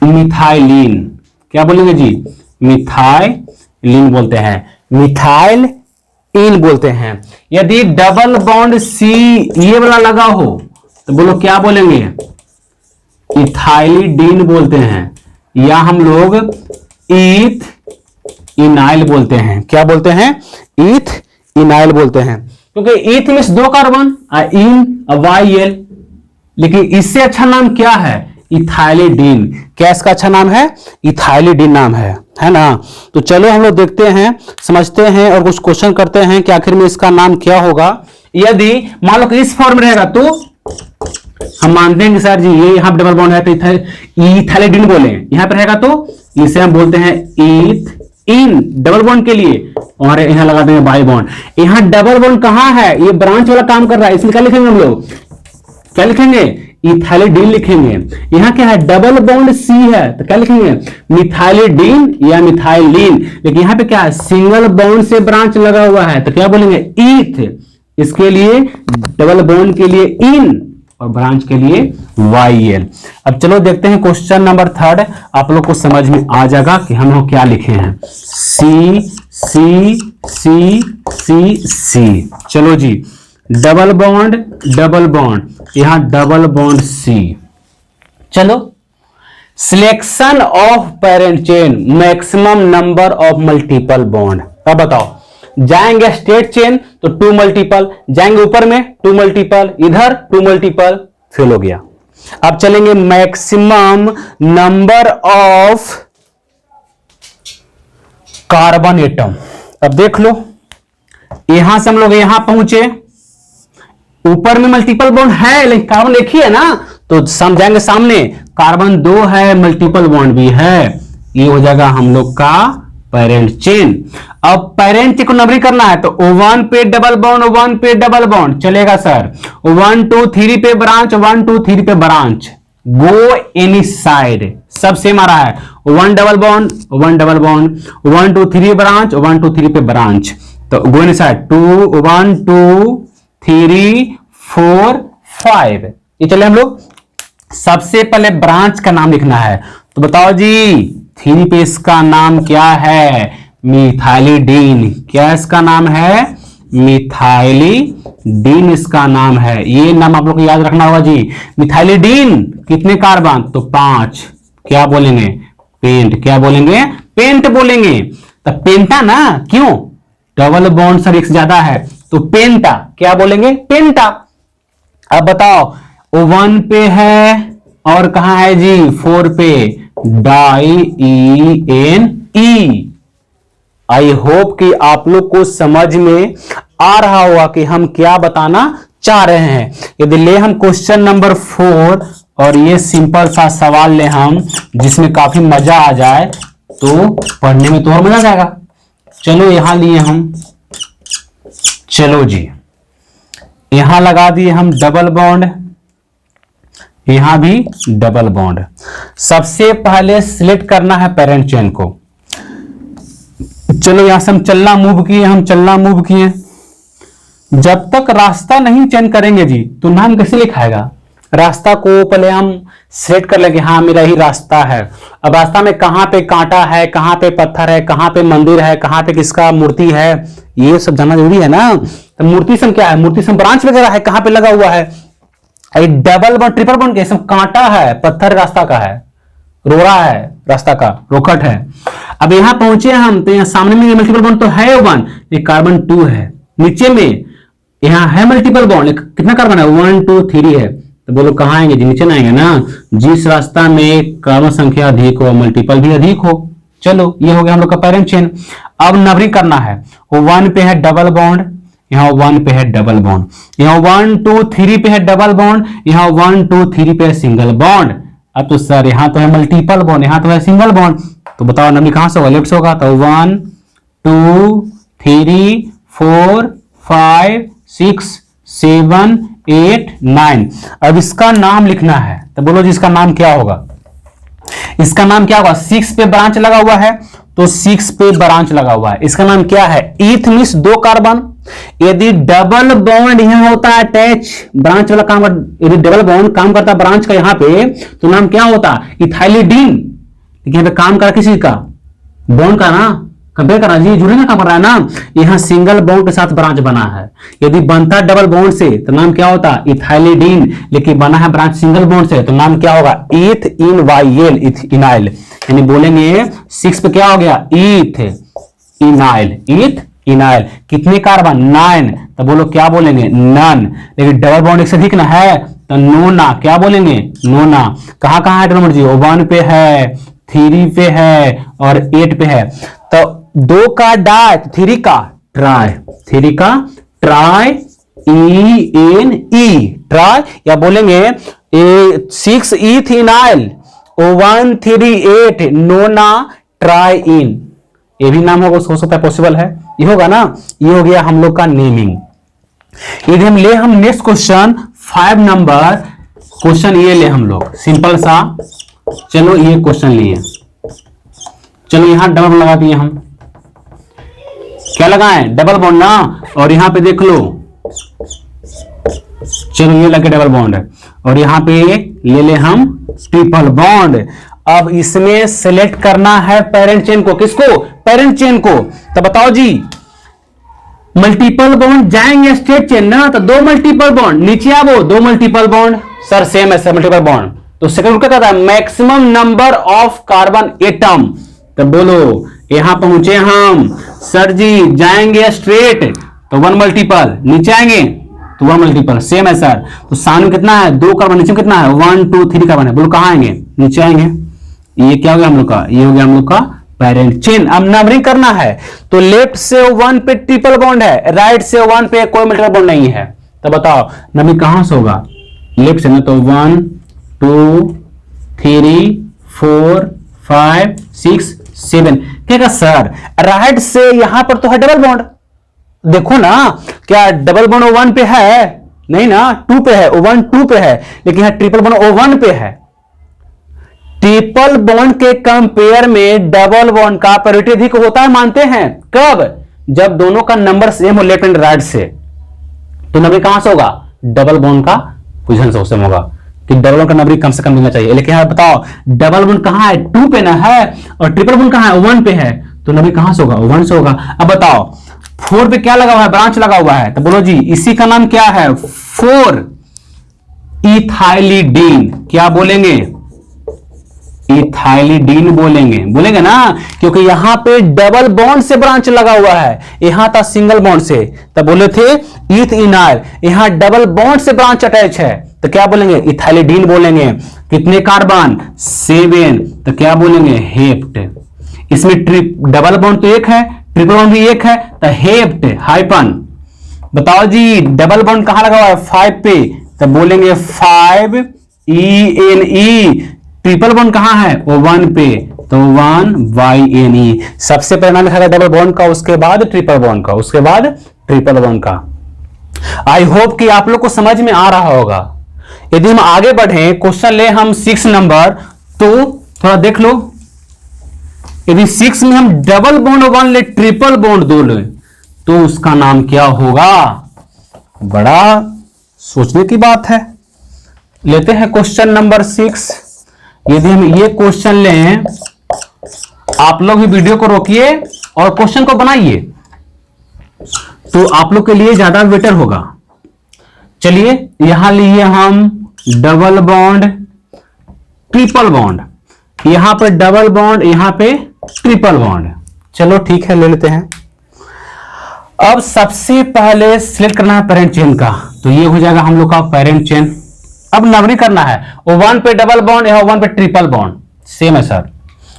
मिथाइलिन। क्या बोलेंगे जी? मिथाइलिन बोलते हैं, मिथाइल इन बोलते हैं। यदि डबल बॉन्ड सी ये वाला लगा हो, तो बोलो क्या बोलेंगे? इथाइलिडीन बोलते हैं, या हम लोग ईथ इनाइल बोलते हैं। क्या बोलते हैं? ईथ इनाइल बोलते हैं, क्योंकि ईथ में 2 कार्बन, इन YL। लेकिन इससे अच्छा नाम क्या है? इथाइलिडीन। क्या इसका अच्छा नाम है? इथाइलिडीन नाम है ना। तो चलो हम लोग देखते हैं, समझते हैं और कुछ क्वेश्चन करते हैं कि आखिर में इसका नाम क्या होगा। यदि मान लो कि इस फॉर्म में रहेगा, तो हम मानते हैं कि सर जी ये यहां डबल बॉन्ड है, तो इथाइलिडीन बोले। यहां पर रहेगा तो इसे हम बोलते हैं ईथ इन डबल बॉन्ड के लिए, और यहां लगा देंगे बाई बॉन्ड। यहां डबल बॉन्ड कहां है? ये ब्रांच वाला काम कर रहा है, इसलिए क्या लिखेंगे हम लोग? क्या लिखेंगे? इथाइलिडीन लिखेंगे। यहां क्या है? डबल बॉन्ड सी है, तो क्या लिखेंगे? मिथाइलिडीन या मिथाइलिन। लेकिन यहां पे क्या है? सिंगल बॉन्ड से ब्रांच लगा हुआ है, तो क्या बोलेंगे? ईथ। इसके लिए डबल बॉन्ड के लिए इन, और ब्रांच के लिए YL। अब चलो देखते हैं क्वेश्चन नंबर 3। आप लोग को समझ में आ जाएगा कि हम लोग क्या लिखे हैं। C C C C C। चलो जी, डबल बॉन्ड, यहां डबल बॉन्ड C। चलो, selection of parent chain, maximum number of multiple bond. अब बताओ, जाएंगे स्ट्रेट चेन तो 2 मल्टीपल, जाएंगे ऊपर में 2 मल्टीपल, इधर 2 मल्टीपल, फेल हो गया। अब चलेंगे maximum number of carbon atom. अब देख लो, यहां से हम लोग यहां पहुंचे, ऊपर में मल्टीपल बॉन्ड है लेकिन कार्बन एक ही है ना, तो समझाएंगे सामने कार्बन 2 है, मल्टीपल बॉन्ड भी है, ये हो जाएगा हम लोग का पेरेंट चेन। अब पेरेंट चेन को नंबरिंग करना है, तो O1 पे डबल बॉन्ड, O1 पे डबल बॉन्ड चलेगा सर। 1 2 3 पे ब्रांच, 1 2 3 पे ब्रांच, गो एनी साइड, सब सेम आ रहा है। 1 double bond, 1 double bond, 1 2 3 branch, 1 2 3 पे ब्रांच, तो गो एनी साइड 2 1 2 3 4 5। ये चले हम लोग, सबसे पहले ब्रांच का नाम लिखना है, तो बताओ जी 3 पे इसका नाम क्या है? मिथाइलिडीन। क्या इसका नाम है? मिथाइलिडीन इसका नाम है। ये नाम आप लोग को याद रखना होगा जी। मिथाइलिडीन कितने कार्बन? तो 5। क्या बोलेंगे? पेंट। क्या बोलेंगे? पेंट बोलेंगे। तो पेंटा ना, क्यों? डबल बॉन्ड सर एक से ज्यादा है, तो पेंटा। क्या बोलेंगे? पेंटा। अब बताओ, O1 पे है और कहां है जी? 4 पे, DIENE। आई होप कि आप लोग को समझ में आ रहा होगा कि हम क्या बताना चाह रहे हैं। यदि ले हम क्वेश्चन नंबर 4 और ये सिंपल सा सवाल ले हम, जिसमें काफी मजा आ जाए, तो पढ़ने में तो और मजा आ जाएगा। चलो यहां लिए हम, चलो जी यहां लगा दिए हम डबल बॉन्ड, यहां भी डबल बॉन्ड। सबसे पहले सिलेक्ट करना है पेरेंट चेन को। चलो यहां से हम चलना मूव किए, जब तक रास्ता नहीं चेंज करेंगे जी तो नाम कैसे लिखाएगा। रास्ता को पहले हम सेट कर लेंगे, हाँ मेरा ही रास्ता है। अब रास्ता में कहां पे कांटा है, कहां पे पत्थर है, कहां पे मंदिर है, कहां पे किसका मूर्ति है, ये सब जानना जरूरी है ना। तो मूर्ति सम क्या है, मूर्ति सम ब्रांच वगैरह है, कहां पे लगा हुआ है। डबल बॉन्ड ट्रिपल बॉन्ड के सब कांटा है, पत्थर रास्ता का है, रोड़ा है रास्ता का, रोकट है। अब यहां पहुंचे हम तो यहां सामने में मल्टीपल बॉन्ड तो है 1, ये कार्बन 2 है। नीचे में यहां है मल्टीपल बॉन्ड, कितना कार्बन है 1 2 3 है। तो बोलो कहां आएंगे जी, नीचे ना आएंगे ना। जिस रास्ता में कार्बन संख्या अधिक हो मल्टीपल भी अधिक हो। चलो ये हो गया हम लोग का पेरेंट चेन। अब नंबरिंग करना है, 1 पे है डबल बॉन्ड, यहाँ 1 पे है डबल बॉन्ड, यहाँ 1 2 3 पे है डबल बॉन्ड, यहाँ 1 2 3 पे है सिंगल बॉन्ड। अब तो सर यहाँ तो है मल्टीपल बॉन्ड, यहाँ तो है सिंगल बॉन्ड, तो बताओ नंबरिंग कहां से होगा, लेफ्ट से होगा। तो 1 2 3 4 5 6 7 8 9। अब इसका नाम लिखना है, तो बोलो जी इसका नाम क्या होगा। इसका नाम क्या होगा, 6 पे ब्रांच लगा हुआ है तो 6 पे ब्रांच लगा हुआ है, इसका नाम क्या है, ईथ मींस 2 कार्बन। यदि डबल बॉन्ड यहां होता है अटैच, ब्रांच वाला काम, यदि डबल बॉन्ड काम करता ब्रांच का यहां पे तो नाम क्या होता, इथाइलिडीन। लेकिन यहां पे काम कर किसी का, बॉन्ड का ना, कंपेयर करना जी, जुड़े ना काम कर रहा है ना। यहां सिंगल बॉन्ड के साथ ब्रांच बना है, यदि बनता डबल बॉन्ड से तो नाम क्या होता, इथाइलिडीन। लेकिन बना है ब्रांच सिंगल बॉन्ड से तो नाम क्या होगा, ईथ इन वाइल, इथाइल। यानी बोलेंगे 6 पे क्या हो गया, ईथ इनाइल, ईथ इनाइल। कितने कार्बन 9, तो बोलो क्या बोलेंगे, नन। लेकिन डबल बॉन्ड एक से अधिक ना है तो नोना, क्या बोलेंगे, नोना। कहां कहां है डबल बॉन्ड जी, 1 पे है, 3 पे है और 8 पे है। तो 2 का डाई, 3 का ट्राई, 3 का ट्राई, E-N-E, ट्राई। या बोलेंगे 6 ईथ इनाइल, 1 3 8 नोना ट्राई इन। ये भी नाम होगा, हो सकता है, पॉसिबल है, ये होगा ना। ये हो गया हम लोग का नेमिंग। यदि हम नेक्स्ट क्वेश्चन 5 नंबर क्वेश्चन ये ले हम लोग, सिंपल सा। चलो ये क्वेश्चन लिए, चलो यहां डबल बॉन्ड लगा दिए हम, क्या लगाएं, डबल बॉन्ड ना। और यहां पे देख लो, चलो ये लगे डबल बॉन्ड है और यहां पे ले ले हम ट्रिपल बॉन्ड। अब इसमें सेलेक्ट करना है पेरेंट चेन को, किसको, पेरेंट चेन को। तो बताओ जी, मल्टीपल बॉन्ड जाएंगे स्ट्रेट चेन ना, तो 2 मल्टीपल बॉन्ड, नीचे आवो 2 मल्टीपल बॉन्ड, सर सेम है सर मल्टीपल बॉन्ड। तो सेकंड क्या कहता है, maximum number of carbon atom. तो बोलो यहां पहुंचे हम, सर जी जाएंगे स्ट्रेट तो 1 मल्टीपल, नीचे आएंगे तो 1 मल्टीपल, सेम है सर। तो सामने कितना है, 2 कार्बन, नीचे कितना है 1 2 3 कार्बन है। बोलो कहां आएंगे, नीचे आएंगे। ये क्या हो गया हम लोग का, ये हो गया हम लोग का पेरेंट चेन। अब नंबरिंग करना है, तो लेफ्ट से 1 पे ट्रिपल बॉन्ड है, राइट से 1 पे कोई मल्टीपल बॉन्ड नहीं है। तो बताओ नंबरिंग कहां से होगा, लेफ्ट से ना। तो 1 2 3 4 5 6 7। क्या सर राइट से यहां पर तो है डबल बॉन्ड, देखो ना, क्या डबल बॉन्ड 1 पे है, नहीं ना, 2 पे है, 1 2 पे है। लेकिन यहां ट्रिपल बॉन्ड 1 पे है। ट्रिपल बॉन्ड के कंपेयर में डबल बॉन्ड का प्रायोरिटी अधिक होता है, मानते हैं। कब, जब दोनों का नंबर सेम हो लेफ्ट एंड राइट से। तो नंबर कहां से होगा, डबल बॉन्ड का पोजीशन से सेम होगा, कि डबल बॉन्ड का नंबर कम से कम मिलना चाहिए। लेकिन यहां बताओ डबल बॉन्ड कहां है, 2 पे ना है, और ट्रिपल बॉन्ड कहां है, 1 पे है। तो नंबर कहां से होगा, 1 से होगा। अब बताओ 4 पे क्या लगा हुआ है, ब्रांच लगा हुआ है। तो बोलो जी इसी का नाम क्या है, 4 इथाइलिडीन। क्या बोलेंगे, इथाइलिडीन बोलेंगे ना, क्योंकि यहां पे डबल बॉन्ड से ब्रांच लगा हुआ है, यहां था सिंगल बॉन्ड से। तब बोले थे ईथ इनाइल, यहां डबल बॉन्ड से ब्रांच अटैच है, तो क्या बोलेंगे, इथाइलिडीन बोलेंगे। कितने कार्बन, 7। तो क्या बोलेंगे, हेप्ट। इसमें डबल बॉन्ड तो एक है, ट्रिपल बॉन्ड भी एक है, तो हेप्ट हाइपन। बताओ जी डबल बॉन्ड कहां लगा हुआ है, 5 पे। तो बोलेंगे 5 ENE। ट्रिपल बॉन्ड कहां है, वो 1 पे, तो 1 YNE। सबसे पहले नाम लिखा गया डबल बॉन्ड का, उसके बाद ट्रिपल बॉन्ड का, उसके बाद ट्रिपल बॉन्ड का। आई होप कि आप लोग को समझ में आ रहा होगा। यदि हम आगे बढ़े, क्वेश्चन ले हम 6 नंबर, तो थोड़ा देख लो। यदि 6 में हम डबल बॉन्ड 1 ले, ट्रिपल बॉन्ड 2 ले, तो उसका नाम क्या होगा? बड़ा सोचने की बात है। लेते हैं क्वेश्चन नंबर 6। यदि हम ये क्वेश्चन लें, आप लोग भी वीडियो को रोकिए और क्वेश्चन को बनाइए, तो आप लोग के लिए ज्यादा बेटर होगा। चलिए यहां लिए हम डबल बॉन्ड, ट्रिपल बॉन्ड, यहां पर डबल बॉन्ड, यहां पे ट्रिपल बॉन्ड। चलो ठीक है, ले लेते हैं। अब सबसे पहले सिलेक्ट करना है पेरेंट चेन का, तो ये हो जाएगा हम लोग का पेरेंट चेन। अब नंबरिंग करना है, O1 पे डबल बॉन्ड या O1 पे ट्रिपल बॉन्ड, सेम है सर।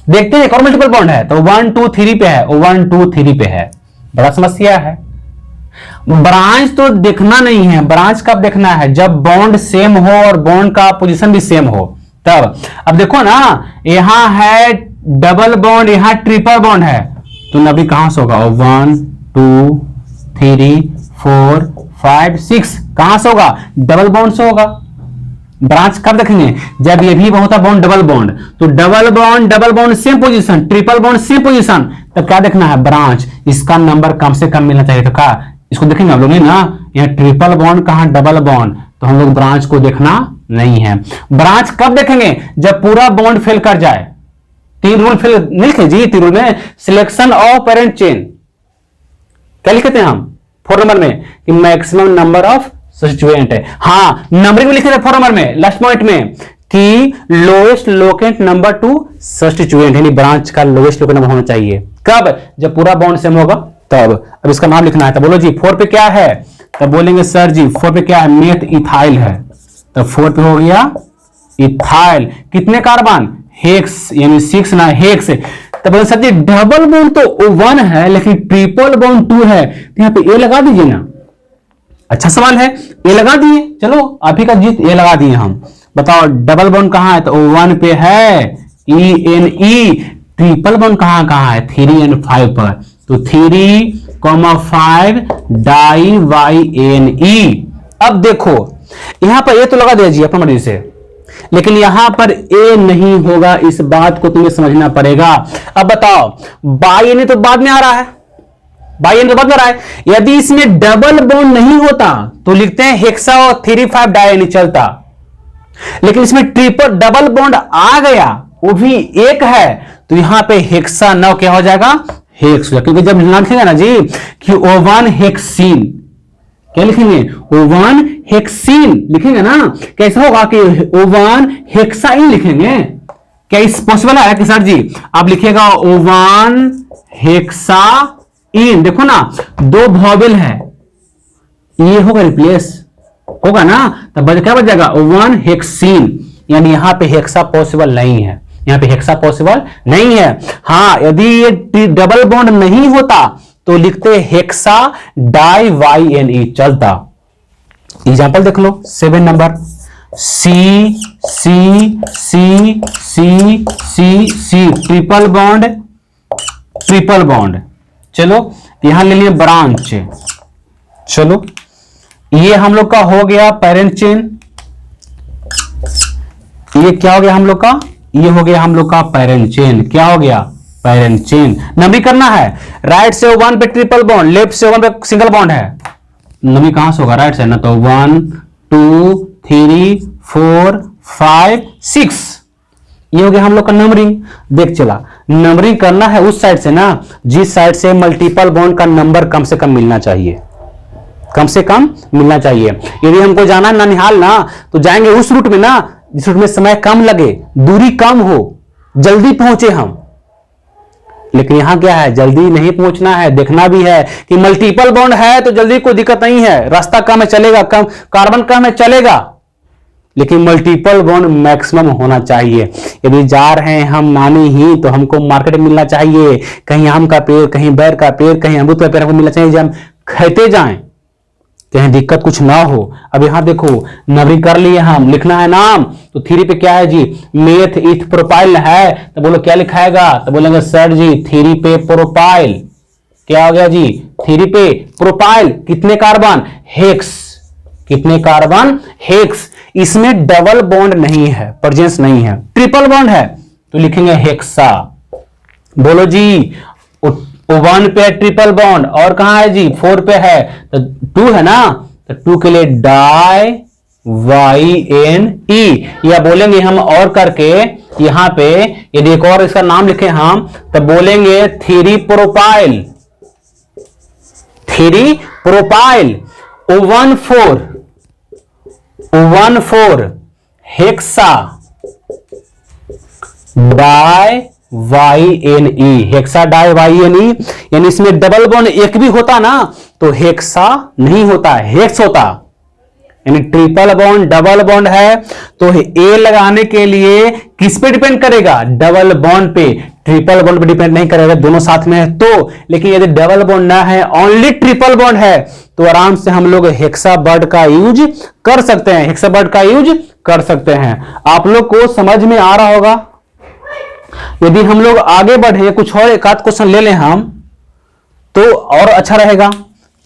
देखते हैं कौन मल्टीपल बॉन्ड है, तो 1 2 3 पे है, O1 2 3 पे है। बड़ा समस्या है। ब्रांच तो देखना नहीं है, ब्रांच कब देखना है? जब बॉन्ड सेम हो और बॉन्ड का पोजीशन भी सेम हो तब। अब देखो ना, यहां है डबल बॉन्ड, यहां ट्रिपल बॉन्ड है, तो नंबरिंग कहां से होगा? 1 2 3 4 5 6 कहां से होगा? डबल बॉन्ड से होगा। ब्रांच कब देखेंगे? जब ये भी होता बॉन्ड डबल बॉन्ड, तो double bond same position, triple bond same position, तब क्या देखना है? ब्रांच। इसका नंबर कम से कम मिलना चाहिए, तो क्या इसको देखेंगे हम लोग? नहीं ना, यहाँ ट्रिपल बॉन्ड कहां डबल बॉन्ड, तो हम लोग ब्रांच को देखना नहीं है। ब्रांच कब देखेंगे? जब पूरा बॉन्ड फेल कर जाए। 3 रूल फेल नहीं लिखे जी, 3 रूल में सिलेक्शन ऑफ पेरेंट चेन क्या लिखते हैं हम 4 नंबर में? कि मैक्सिमम नंबर ऑफ सब्स्टिट्यूएंट है। हाँ, नंबरिंग में लिखे थे 4 नंबर में लास्ट पॉइंट में कि lowest locant number two substituent, यानी ब्रांच का लोएस्ट लोकेंट नंबर होना चाहिए। कब? जब पूरा बॉन्ड सेम होगा तब। अब इसका नाम लिखना है, तो बोलो जी 4 पे क्या है? तब बोलेंगे सर जी 4 पे क्या है? मेथ इथाइल है, तब 4 पे हो गया इथाइल। कितने कार्बन? हेक्स, यानी 6 ना, हेक्स। तब बोले सर जी डबल बॉन्ड तो 1 है लेकिन ट्रिपल बॉन्ड 2 है, तो यहां पे ए लगा दीजिए ना। अच्छा सवाल है, ए लगा दिए। चलो आप ही का जीत, ए लगा दिए हम। बताओ डबल बॉन्ड कहां है? तो O1 पे है ENE। ट्रिपल बॉन्ड कहां है? 3N5 पर, तो 3,5 डाई YNE। अब देखो यहां पर ए तो लगा दिया जी अपना मर्जी से, लेकिन यहां पर ए नहीं होगा, इस बात को तुम्हें समझना पड़ेगा। अब बताओ YNE तो बाद में आ रहा है, YNE तो बाद में आ रहा है। यदि इसमें डबल बॉन्ड नहीं होता तो लिखते हैं हेक्सा और 3,5 डाई चलता, लेकिन इसमें ट्रिपल डबल बॉन्ड आ गया, वो भी एक है, तो यहां पे हेक्सा 9 क्या हो जाएगा? हेक्स। क्योंकि जब लिखेंगे ना जी कि O1 हेक्सीन, क्या लिखेंगे? O1 हेक्सीन लिखेंगे ना, कैसा होगा कि O1 हेक्साइन लिखेंगे? क्या इस पॉसिबल है कि सर जी आप लिखिएगा O1 हेक्साइन? देखो ना 2 वॉवेल है, ये होगा रिप्लेस, होगा ना, तब क्या बच जाएगा? O1 हेक्सीन, यानी यहां पे हेक्सा पॉसिबल नहीं है, यहां पे हेक्सा पॉसिबल नहीं है। हाँ, यदि ये डबल बॉन्ड नहीं होता तो लिखते हेक्सा डाई YNE चलता। एग्जांपल देख लो 7 number, C C C C C C triple bond. चलो यहां ले लिए ब्रांच। चलो ये हम लोग का हो गया पेरेंट चेन। ये क्या हो गया हम लोग का? ये हो गया हम लोग का पेरेंट चेन। क्या हो गया? Parent chain. नंबरिंग करना है, राइट से 1 पे ट्रिपल बॉन्ड, लेफ्ट से 1 पे सिंगल बॉन्ड है। नंबरिंग कहां से होगा? राइट से ना, तो 1 2 3 4 5 6, ये हो गया हम लोग का नंबरिंग। देख चला, नंबरिंग करना है उस साइड से ना जिस साइड से मल्टीपल बॉन्ड का नंबर कम से कम मिलना चाहिए, कम से कम मिलना चाहिए। यदि हमको जाना है ननिहाल ना, तो जाएंगे उस रूट में ना जिस रूट में समय कम लगे, दूरी कम हो, जल्दी पहुंचे हम। लेकिन यहां क्या है? जल्दी नहीं पहुंचना है, देखना भी है कि मल्टीपल बॉन्ड है तो जल्दी कोई दिक्कत नहीं है, रास्ता कम है चलेगा, कम कार्बन कम है चलेगा, लेकिन मल्टीपल बॉन्ड मैक्सिमम होना चाहिए। यदि जा रहे हैं हम माने ही तो हमको मार्केट मिलना चाहिए, कहीं आम का पेड़, कहीं बैर का पेड़, कहीं अमरूद का पेड़ हमको मिलना चाहिए, जब हम खाते जाएं कहीं दिक्कत कुछ ना हो। अब यहां देखो नंबरिंग कर लिए हम, लिखना है नाम, तो 3 पे क्या है जी? मेथ इथ प्रोपाइल है, तो बोलो क्या लिखाएगा? तो बोलेंगे सर जी 3 पे प्रोपाइल। क्या हो गया जी? 3 पे प्रोपाइल, कितने कार्बन? हेक्स। कितने कार्बन? हेक्स। इसमें डबल बॉन्ड नहीं है, प्रेजेंस नहीं है, ट्रिपल बॉन्ड है, तो लिखेंगे हेक्सा। बोलो जी, 1 पे है ट्रिपल बॉन्ड, और कहां है जी? 4 पे है, तो 2 है ना, तो 2 के लिए डाई YNE, या बोलेंगे हम और करके यहां पे, यदि एक और इसका नाम लिखे हम तो बोलेंगे 3 propyl. 3 propyl 14 hexa di YNE, hexa di YNE, यानी इसमें डबल बॉन्ड एक भी होता ना तो हेक्सा नहीं होता, हेक्स होता। यानी ट्रिपल बॉन्ड डबल बॉन्ड है तो ए लगाने के लिए किस पे डिपेंड करेगा? डबल बॉन्ड पे, ट्रिपल बॉन्ड पे डिपेंड नहीं करेगा, दोनों साथ में है तो। लेकिन यदि डबल बॉन्ड ना है, ओनली ट्रिपल बॉन्ड है, तो आराम से हम लोग हेक्सा वर्ड का यूज कर सकते हैं, हेक्सा वर्ड का यूज कर सकते हैं। आप लोग को समझ में आ रहा होगा। यदि हम लोग आगे बढ़े, कुछ और एक आध क्वेश्चन ले लें हम तो और अच्छा रहेगा।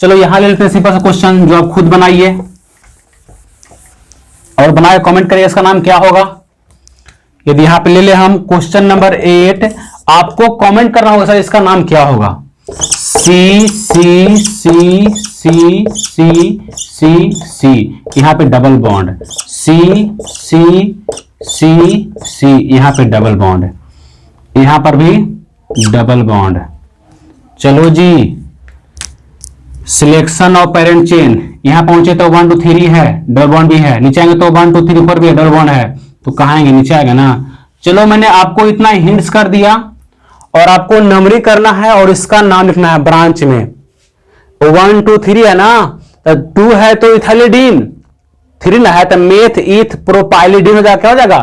चलो यहां ले लेते हैं सिंपल सा क्वेश्चन जो आप खुद बनाइए और बनाए कमेंट करिए इसका नाम क्या होगा। यदि यहां पे ले ले हम क्वेश्चन नंबर 8, आपको कमेंट करना होगा सर इसका नाम क्या होगा। सी सी सी सी सी सी सी, यहां पे डबल बॉन्ड, सी सी सी सी, यहां पे डबल बॉन्ड, यहां पर भी डबल बॉन्ड। चलो जी, सिलेक्शन ऑफ पेरेंट चेन, यहां पहुंचे तो 1 2 3 है, डबल बॉन्ड भी है, नीचे आएंगे तो 1 2 3 4 भी है, डबल बॉन्ड है, तो कहां आएंगे? नीचे आएगा ना। चलो मैंने आपको इतना हिंट्स कर दिया और आपको नंबरिंग करना है और इसका नाम लिखना है ब्रांच में। 1 2 3 है ना, तो 2 है तो इथाइलिडीन, 3 ना है तो मेथ ईथ प्रोपाइलिडीन हो जाएगा, क्या हो जाएगा?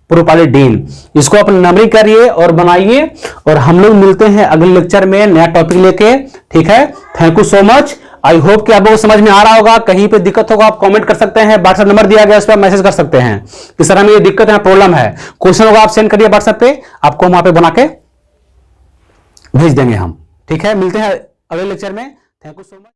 प्रोपाइलिडीन। इसको आप नंबरिंग करिए और बनाइए, और हम लोग मिलते हैं अगले लेक्चर में नया टॉपिक लेके, ठीक है। Thank you so much. I hope कि आपको समझ में आ रहा होगा। कहीं पे दिक्कत होगा आप कमेंट कर सकते हैं, व्हाट्सएप नंबर दिया गया है उस पर मैसेज कर सकते हैं कि सर हमें ये दिक्कत है, प्रॉब्लम है, क्वेश्चन होगा आप सेंड करिए व्हाट्सएप पे, आपको वहां पे बना के भेज देंगे हम, ठीक है। मिलते हैं अगले लेक्चर में। Thank you so much.